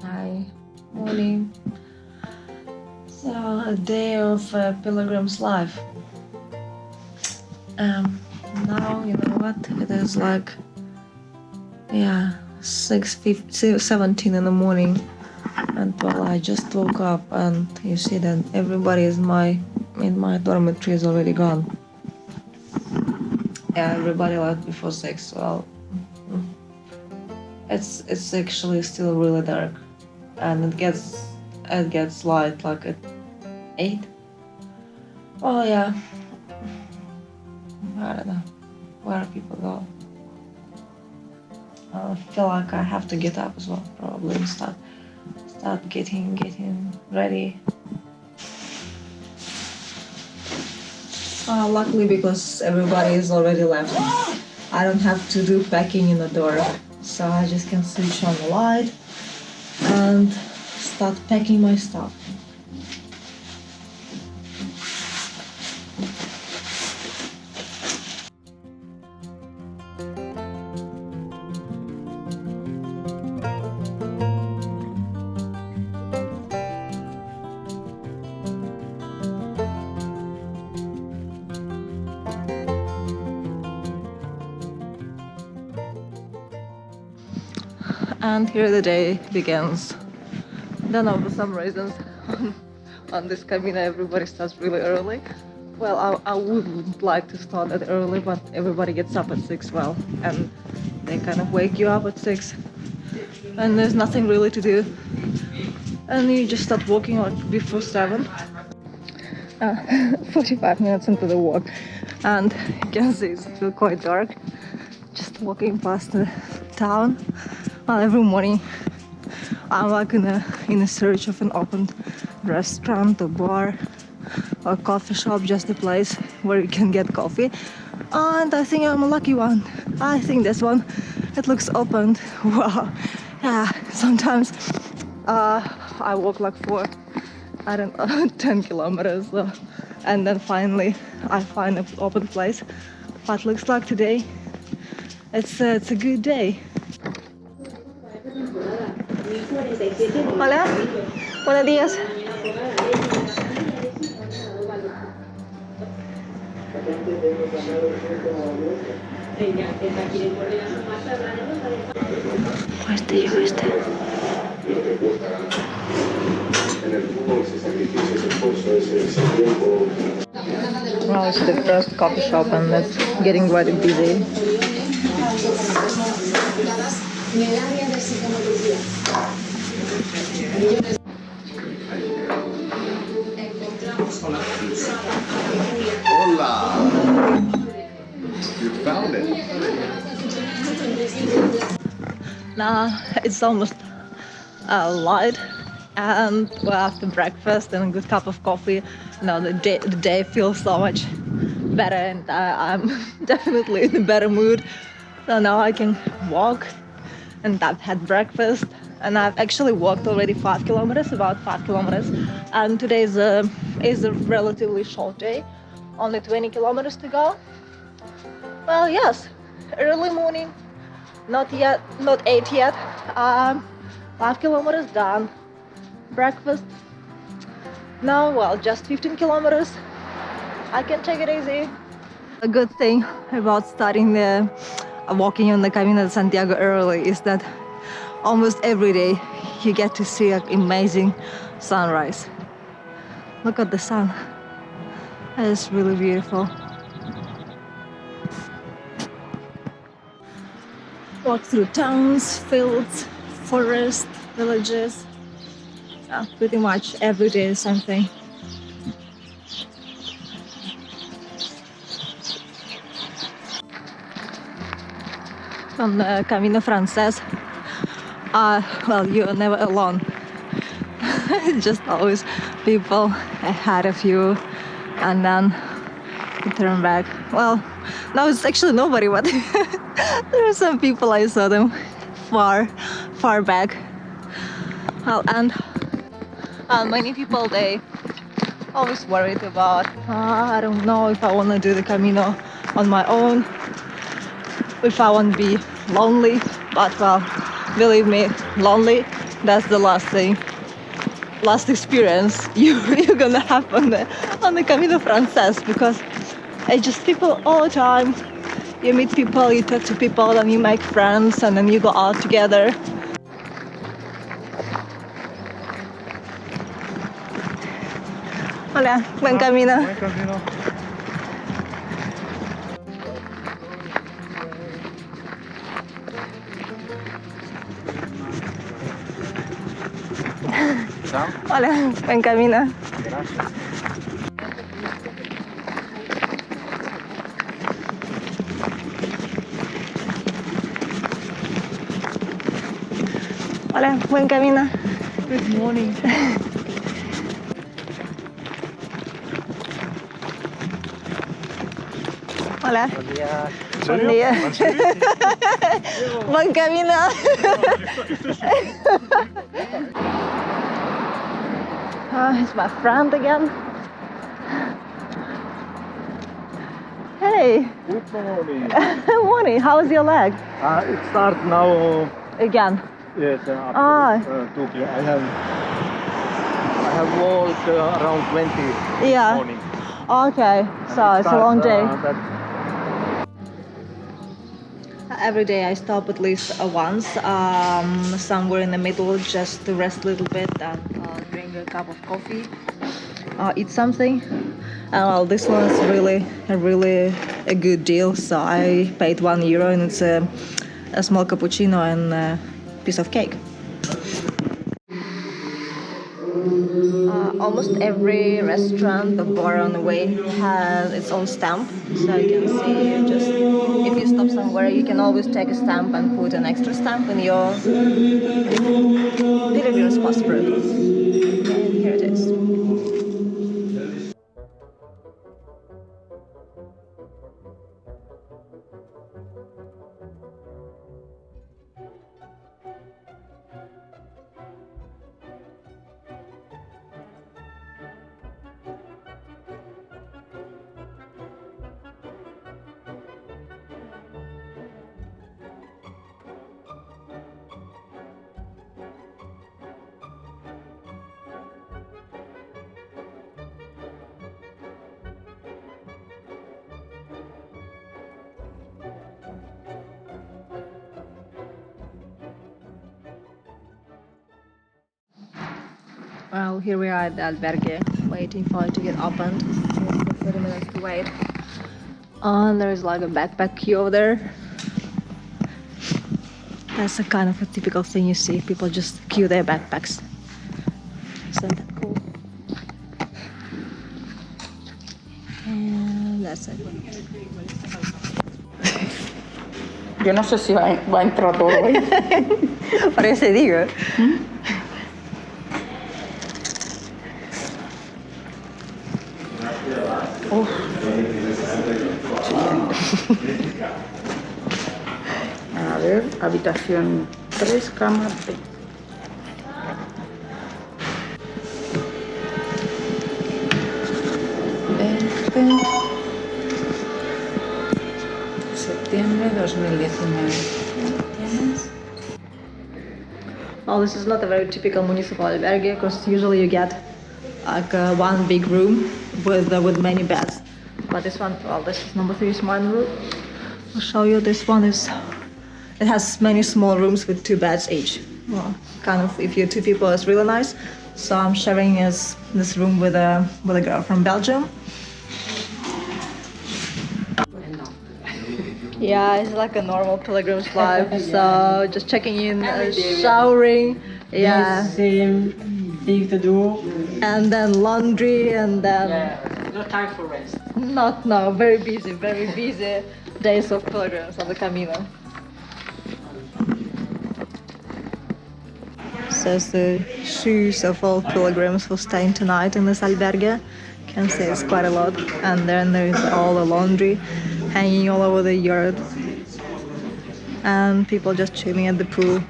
Hi, morning. So, a day of pilgrim's life. Now, you know what? It is like, 6:17 in the morning. And well, I just woke up and you see that everybody is in my dormitory is already gone. Yeah, everybody left before 6. Well, it's actually still really dark, and it gets light like at 8. Oh yeah, I don't know where people go. I feel like I have to get up as well, probably, and start getting ready. Luckily, because everybody is already left, I don't have to do packing in the door, so I just can switch on the light and start packing my stuff. And here the day begins. Don't know, for some reasons on this Camino everybody starts really early. Well, I wouldn't like to start that early, but everybody gets up at 6, well, and they kind of wake you up at 6, and there's nothing really to do, and you just start walking like before 7. 45 minutes into the walk, and you can see it's still quite dark. Just walking past the town. Well, every morning I'm like in a search of an open restaurant or bar or coffee shop, just a place where you can get coffee. And I think I'm a lucky one. I think this one, it looks open. Wow. Yeah, sometimes I walk like for, I don't know, 10 kilometers. And then finally I find an open place. But looks like today it's a good day. Hola, buenos días. En el fútbol ese sacrificio, ese esfuerzo, ese tiempo. Well, it's the first coffee shop and it's getting quite busy. Hola! You found it. Now it's almost light, and well, after breakfast and a good cup of coffee, now the day feels so much better, and I'm definitely in a better mood. So now I can walk, and I've had breakfast, and I've actually walked already 5 kilometers, about 5 kilometers, and today is a relatively short day, only 20 kilometers to go. Well, yes, early morning, not 8 yet. 5 kilometers done. Breakfast. Now, well, just 15 kilometers. I can take it easy. A good thing about starting walking on the Camino de Santiago early is that almost every day you get to see an amazing sunrise. Look at the sun. That is really beautiful. Walk through towns, fields, forests, villages. Pretty much every day is something. On the Camino Frances, well, you're never alone. Just always people ahead of you, and then you turn back. Well, now it's actually nobody, but there are some people. I saw them far back. Well, and many people, they always worried about, I don't know if I want to do the Camino on my own, if I want to be lonely. But well, believe me, lonely, that's the last experience you're gonna have on the Camino Frances, because it's just people all the time. You meet people, you talk to people, and you make friends, and then you go out together. Hola, buen camino. Buen camino. Hola, buen camino. Gracias. Hola, buen camino. Good morning. Hola. Buen día. Buen día. Buen camino. It's my friend again. Hey. Good morning. Morning. How's your leg? It starts now. Again. Yes, after 2 kilometers. I have walked around 20 Yeah. this morning. Okay. So it's a long day. That Every day I stop at least once, somewhere in the middle, just to rest a little bit and drink a cup of coffee, eat something. And well, this one is really a good deal. So I paid €1 and it's a small cappuccino and a piece of cake. Almost every restaurant or bar on the way has its own stamp. So you can see, just if you stop somewhere, you can always take a stamp and put an extra stamp in your delivery passport. And here it is. Well, here we are at the albergue, waiting for it to get opened. 30 minutes to wait. And there's like a backpack queue over there. That's a kind of a typical thing you see. People just queue their backpacks. Isn't that cool? And that's it. Yo no sé si va a entrar todo hoy. Parece, digo. A ver, habitación 3, cama 3. Septiembre 2019. Well, this is not a very typical municipal albergue because usually you get like one big room with many beds. But this one, well, this is number 3 smart room. I'll show you. This one it has many small rooms with 2 beds each. Well, kind of if you're 2 people, it's really nice. So I'm sharing this room with a girl from Belgium. Yeah, it's like a normal pilgrim's life. So just checking in, showering, yeah, Same thing to do. and then laundry, and then No time for rest. no, very busy days of pilgrims on the Camino. Says the shoes of all pilgrims who staying tonight in this albergue. Can say it's quite a lot. And then there's all the laundry hanging all over the yard. And people just chilling at the pool.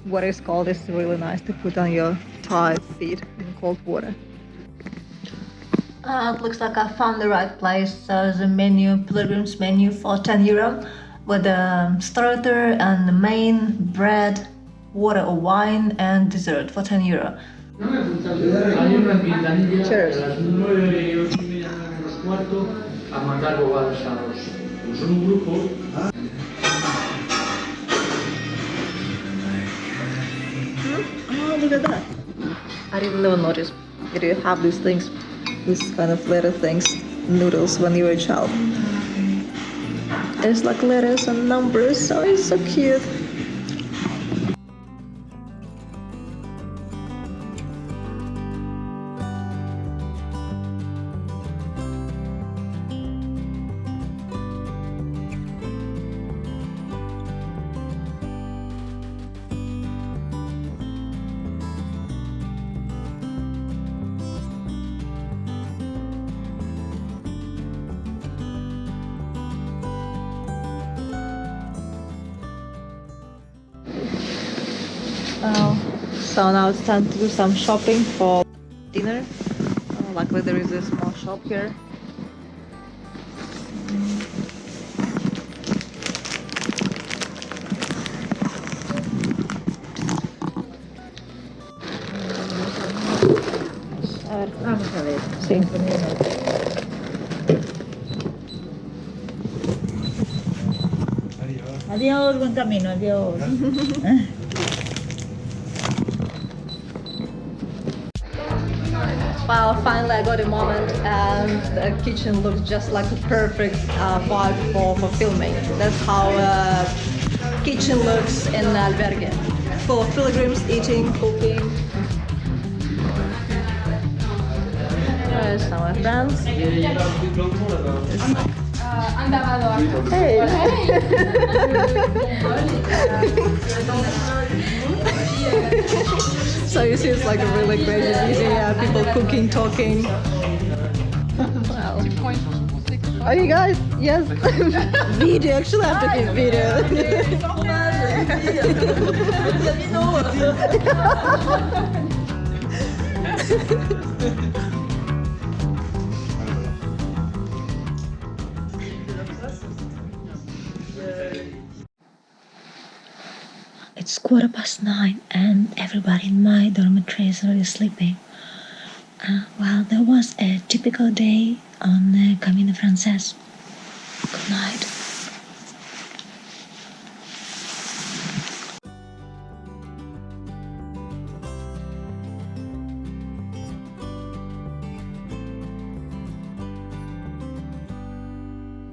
What is called is really nice to put on your tired feet in cold water. It looks like I found the right place. There's a menu, pilgrim's menu for €10 with a starter and the main, bread, water or wine, and dessert for €10. Hay una ventanilla Cheers. a las 9:08 menos cuarto a mandar bobadas a los. Como son un grupo. Oh, look at that. I didn't even notice. You have these things, these kind of letter things, noodles when you were a child. It's like letters and numbers, so it's so cute. So now it's time to do some shopping for dinner. Luckily there is a small shop here. Vamos a ver. Sí. Adiós, buen camino, adiós. Well, finally I got a moment, and the kitchen looks just like a perfect vibe for filming. That's how kitchen looks in albergue. Full of pilgrims eating, cooking. There's some of my friends. Hey! So you see, it's like a really crazy busy, people cooking, talking. Wow. Are you guys? Yes. Video, actually I'm taking video. It's 9:15 and everybody in my dormitory is already sleeping. Well, there was a typical day on Camino Frances. Good night.